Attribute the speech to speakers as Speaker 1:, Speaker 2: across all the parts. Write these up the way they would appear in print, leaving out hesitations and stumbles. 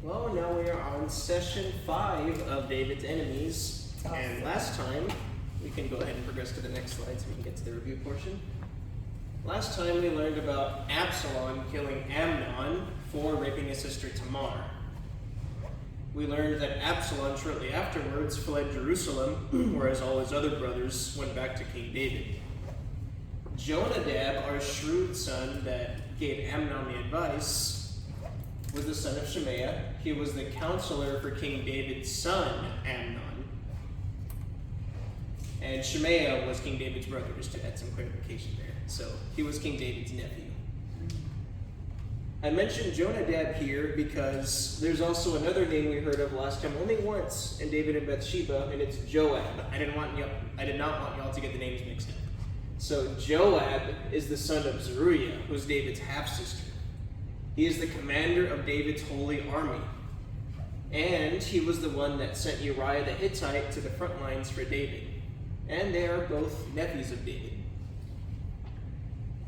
Speaker 1: Well, now we are on session 5 of David's Enemies. And last time, we can go ahead and progress to the next slide so we can get to the review portion. Last time we learned about Absalom killing Amnon for raping his sister Tamar. We learned that Absalom shortly afterwards fled Jerusalem, whereas all his other brothers went back to King David. Jonadab, our shrewd son that gave Amnon the advice, was the son of Shemaiah. He was the counselor for King David's son, Amnon. And Shemaiah was King David's brother, just to add some clarification there. So he was King David's nephew. I mentioned Jonadab here because there's also another name we heard of last time, only once in David and Bathsheba, and it's Joab. I did not want y'all to get the names mixed up. So Joab is the son of Zeruiah, who's David's half-sister. He is the commander of David's holy army. And he was the one that sent Uriah the Hittite to the front lines for David. And they are both nephews of David.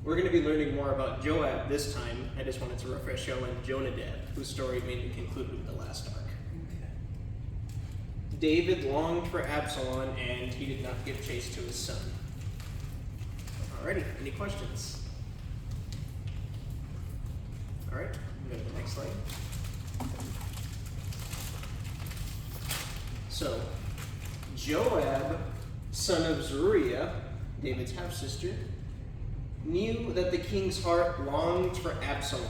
Speaker 1: We're going to be learning more about Joab this time. I just wanted to refresh y'all on Jonadab, whose story mainly concluded with the last arc. David longed for Absalom, and he did not give chase to his son. Alrighty, any questions? Alright, go to the next slide. So, Joab, son of Zeruiah, David's half-sister, knew that the king's heart longed for Absalom.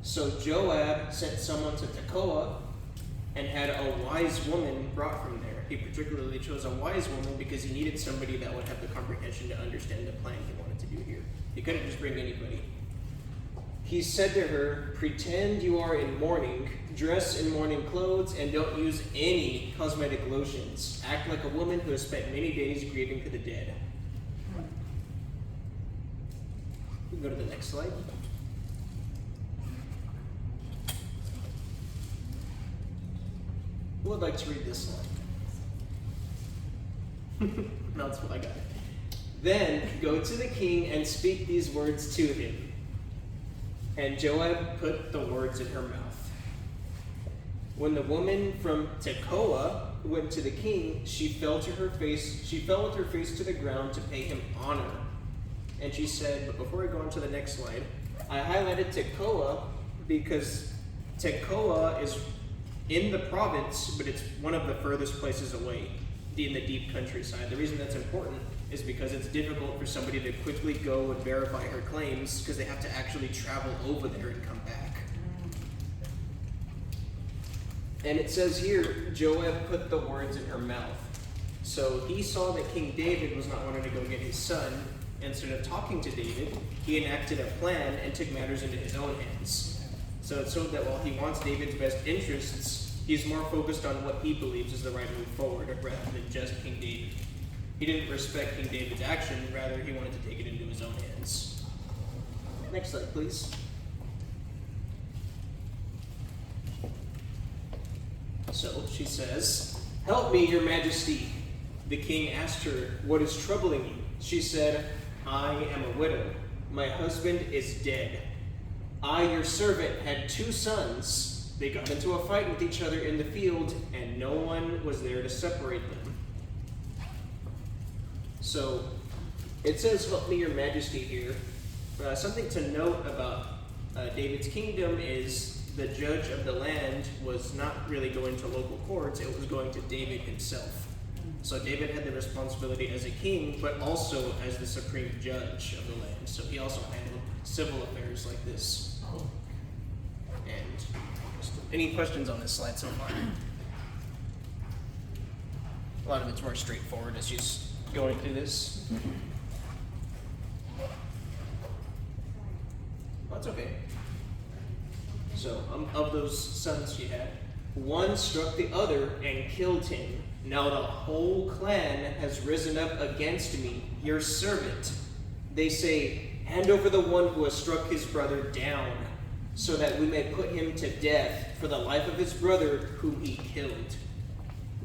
Speaker 1: So Joab sent someone to Tekoa and had a wise woman brought from there. He particularly chose a wise woman because he needed somebody that would have the comprehension to understand the plan he wanted to do here. He couldn't just bring anybody. He said to her, "Pretend you are in mourning, dress in mourning clothes, and don't use any cosmetic lotions. Act like a woman who has spent many days grieving for the dead." We can go to the next slide. Who would like to read this slide? No, that's what I got. "Then go to the king and speak these words to him." And Joab put the words in her mouth. When the woman from Tekoa went to the king, she fell with her face to the ground to pay him honor. And she said, but before we go on to the next slide, I highlighted Tekoa because Tekoa is in the province, but it's one of the furthest places away in the deep countryside. The reason that's important is because it's difficult for somebody to quickly go and verify her claims because they have to actually travel over there and come back. And it says here, Joab put the words in her mouth. So he saw that King David was not wanting to go get his son. Instead of talking to David, he enacted a plan and took matters into his own hands. So it showed that while he wants David's best interests, he's more focused on what he believes is the right move forward rather than just King David. He didn't respect King David's action, rather he wanted to take it into his own hands. Next slide, please. So she says, "Help me, your majesty." The king asked her, "What is troubling you?" She said, "I am a widow. My husband is dead. I, your servant, had 2 sons. They got into a fight with each other in the field, and no one was there to separate them." So it says, "Help me, your majesty" here. Something to note about David's kingdom is the judge of the land was not really going to local courts, it was going to David himself. So David had the responsibility as a king, but also as the supreme judge of the land. So he also handled civil affairs like this. And any questions on this slide so far? A lot of it's more straightforward as she's going through this. That's okay. So, of those sons she had, one struck the other and killed him. Now the whole clan has risen up against me, your servant. They say, hand over the one who has struck his brother down, so that we may put him to death for the life of his brother whom he killed.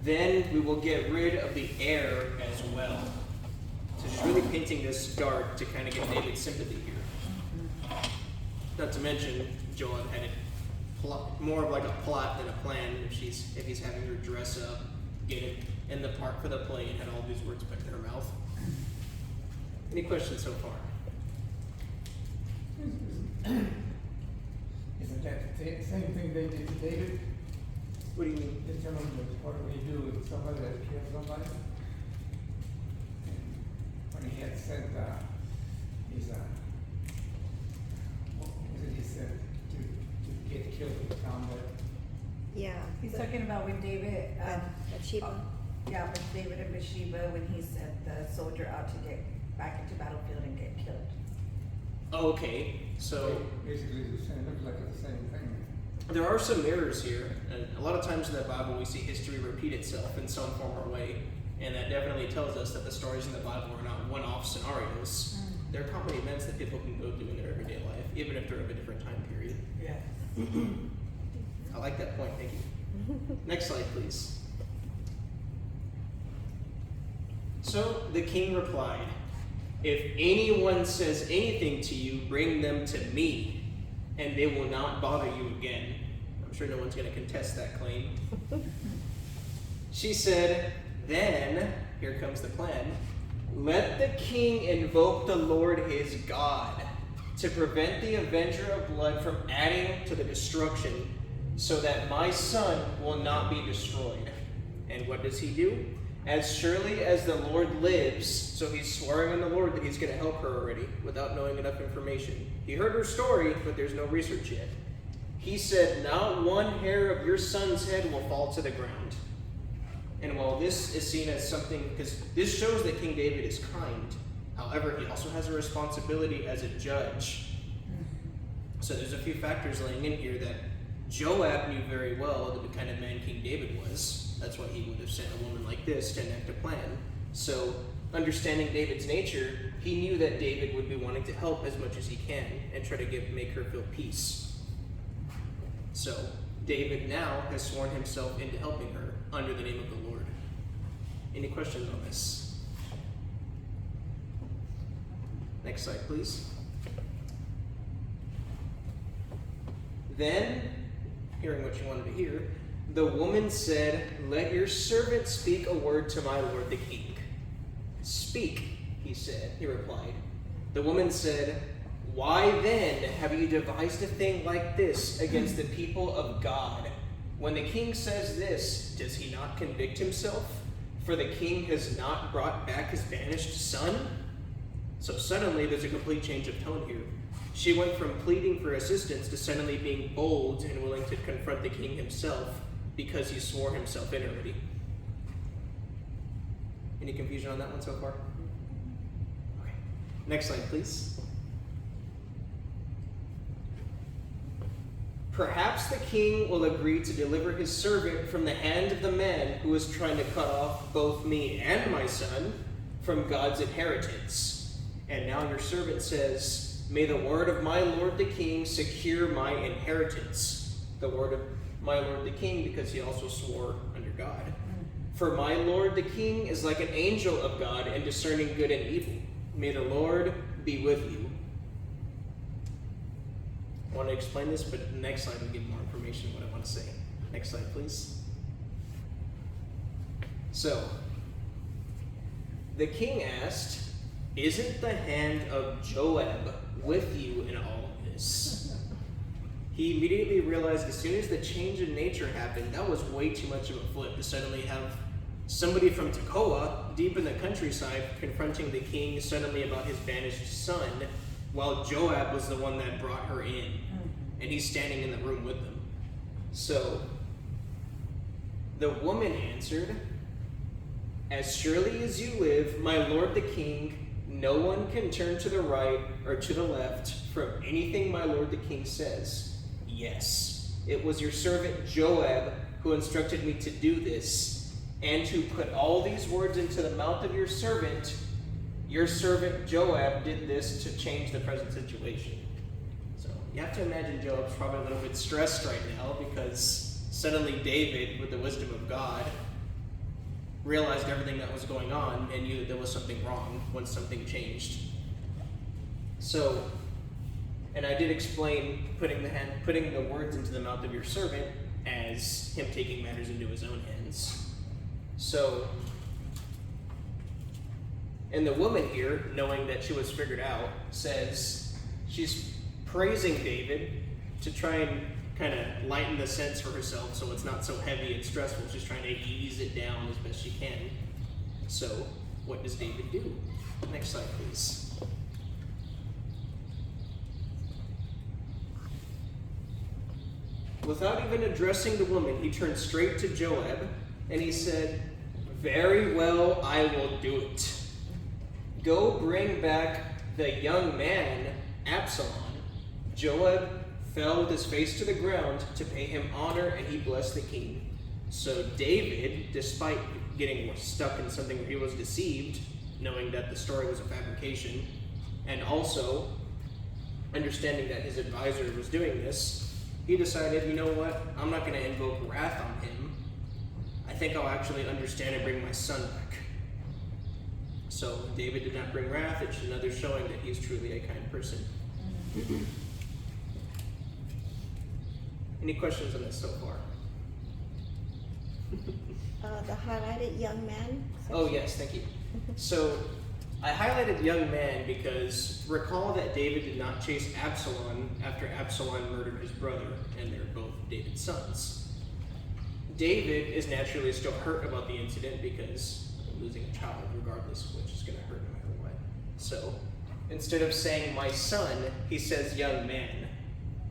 Speaker 1: Then we will get rid of the heir as well. So she's really painting this dark to kind of get David's sympathy here. Not to mention, Joab had more of like a plot than a plan. If he's having her dress up, get it in the part for the play, and had all these words put in her mouth. Any questions so far?
Speaker 2: Isn't that the same thing they did to David?
Speaker 1: What do you mean?
Speaker 2: They tell him what do we do with somebody that killed somebody? And when he had said, what was it he said, to get killed in combat?
Speaker 3: Yeah.
Speaker 4: He's talking about when David,
Speaker 3: Bathsheba.
Speaker 4: yeah, with David and Bathsheba, when he sent the soldier out to get back into battlefield and get killed.
Speaker 1: Okay, so
Speaker 2: Basically, the same, looks like it's the same thing.
Speaker 1: there are some mirrors here, and a lot of times in the Bible we see history repeat itself in some form or way, and that definitely tells us that the stories in the Bible are not one-off scenarios. They're common events that people can go through in their everyday life, even if they're of a different time period.
Speaker 4: Yeah.
Speaker 1: I like that point, thank you. Next slide, please. So the king replied, "If anyone says anything to you, bring them to me, and they will not bother you again." I'm sure no one's going to contest that claim. She said, "Then, here comes the plan, let the king invoke the Lord his God to prevent the avenger of blood from adding to the destruction, so that my son will not be destroyed." And what does he do? "As surely as the Lord lives," so he's swearing on the Lord that he's going to help her already without knowing enough information. He heard her story, but there's no research yet. He said, "Not one hair of your son's head will fall to the ground." And while this is seen as something, because this shows that King David is kind, however, he also has a responsibility as a judge. So there's a few factors laying in here that Joab knew very well the kind of man King David was. That's why he would have sent a woman like this to enact a plan. So, understanding David's nature, he knew that David would be wanting to help as much as he can and try to make her feel peace. So, David now has sworn himself into helping her under the name of the Lord. Any questions on this? Next slide, please. Then, hearing what you wanted to hear, the woman said, "Let your servant speak a word to my lord the king." "Speak," he replied. The woman said, "Why then have you devised a thing like this against the people of God? When the king says this, does he not convict himself? For the king has not brought back his banished son?" So suddenly there's a complete change of tone here. She went from pleading for assistance to suddenly being bold and willing to confront the king himself because he swore himself in already. Any confusion on that one so far? Okay. Next slide, please. "Perhaps the king will agree to deliver his servant from the hand of the man who is trying to cut off both me and my son from God's inheritance. And now your servant says, may the word of my lord the king secure my inheritance." The word of my lord the king, because he also swore under God. "For my lord the king is like an angel of God in discerning good and evil. May the Lord be with you." I want to explain this, but the next slide will give more information on what I want to say. Next slide, please. So, the king asked, "Isn't the hand of Joab with you in all of this?" He immediately realized as soon as the change in nature happened, that was way too much of a flip to suddenly have somebody from Tekoa, deep in the countryside, confronting the king suddenly about his banished son, while Joab was the one that brought her in, and he's standing in the room with them. So, the woman answered, "As surely as you live, my lord the king, no one can turn to the right or to the left from anything my lord the king says. Yes, it was your servant Joab who instructed me to do this, and who put all these words into the mouth of your servant. Your servant Joab did this to change the present situation." So you have to imagine Joab's probably a little bit stressed right now because suddenly David, with the wisdom of God, realized everything that was going on and knew that there was something wrong when something changed. So And I did explain putting the words into the mouth of your servant as him taking matters into his own hands. So, and the woman here, knowing that she was figured out, says she's praising David to try and kind of lighten the sense for herself so it's not so heavy and stressful. She's trying to ease it down as best she can. So, what does David do? Next slide, please. Without even addressing the woman, he turned straight to Joab and he said, "Very well, I will do it. Go bring back the young man, Absalom." Joab fell with his face to the ground to pay him honor, and he blessed the king. So David, despite getting stuck in something where he was deceived, knowing that the story was a fabrication, and also understanding that his advisor was doing this, he decided, you know what, I'm not going to invoke wrath on him. I think I'll actually understand and bring my son back. So David did not bring wrath. It's another showing that he's truly a kind person. Any questions on this so far?
Speaker 3: The highlighted young man.
Speaker 1: Oh yes, thank you. So I highlighted young man because recall that David did not chase Absalom after Absalom murdered his brother, and they're both David's sons. David is naturally still hurt about the incident because losing a child, regardless of which, is going to hurt no matter what. So instead of saying my son, he says young man.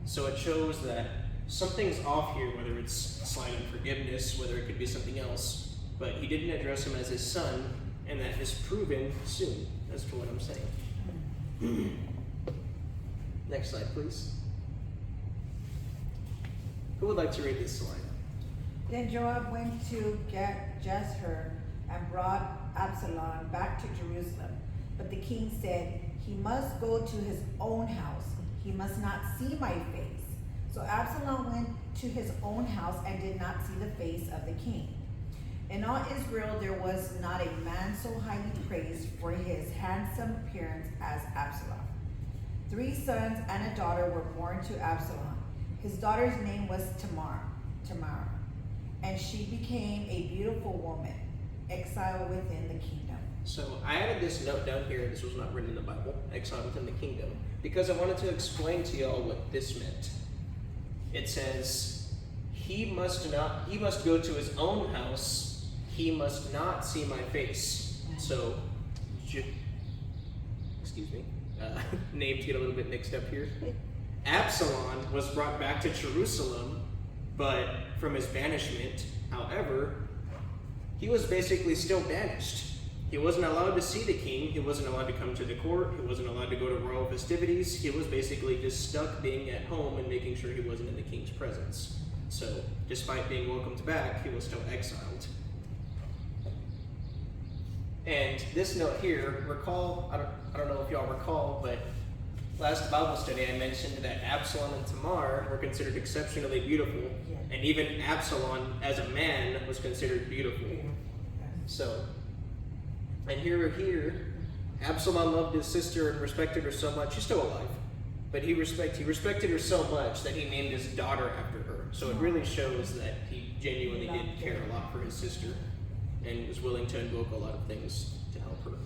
Speaker 1: So it shows that something's off here, whether it's slight unforgiveness, whether it could be something else, but he didn't address him as his son, and that is proven soon as to what I'm saying. Next slide, please. Who would like to read this slide?
Speaker 4: Then Joab went to Jezreel and brought Absalom back to Jerusalem. But the king said, he must go to his own house. He must not see my face. So Absalom went to his own house and did not see the face of the king. In all Israel there was not a man so highly praised for his handsome appearance as Absalom. 3 sons and a daughter were born to Absalom. His daughter's name was Tamar, and she became a beautiful woman, exiled within the kingdom.
Speaker 1: So I added this note down here. This was not written in the Bible, exiled within the kingdom, because I wanted to explain to y'all what this meant. It says, he must go to his own house. He must not see my face. So, excuse me, names get a little bit mixed up here. Absalom was brought back to Jerusalem, but from his banishment. However, he was basically still banished. He wasn't allowed to see the king. He wasn't allowed to come to the court. He wasn't allowed to go to royal festivities. He was basically just stuck being at home and making sure he wasn't in the king's presence. So, despite being welcomed back, he was still exiled. And this note here, recall, I don't know if y'all recall, but last Bible study I mentioned that Absalom and Tamar were considered exceptionally beautiful, and even Absalom as a man was considered beautiful. So, and here, Absalom loved his sister and respected her so much. She's still alive, but he respected her so much that he named his daughter after her. So it really shows that he genuinely did care a lot for his sister and was willing to invoke a lot of things to help her.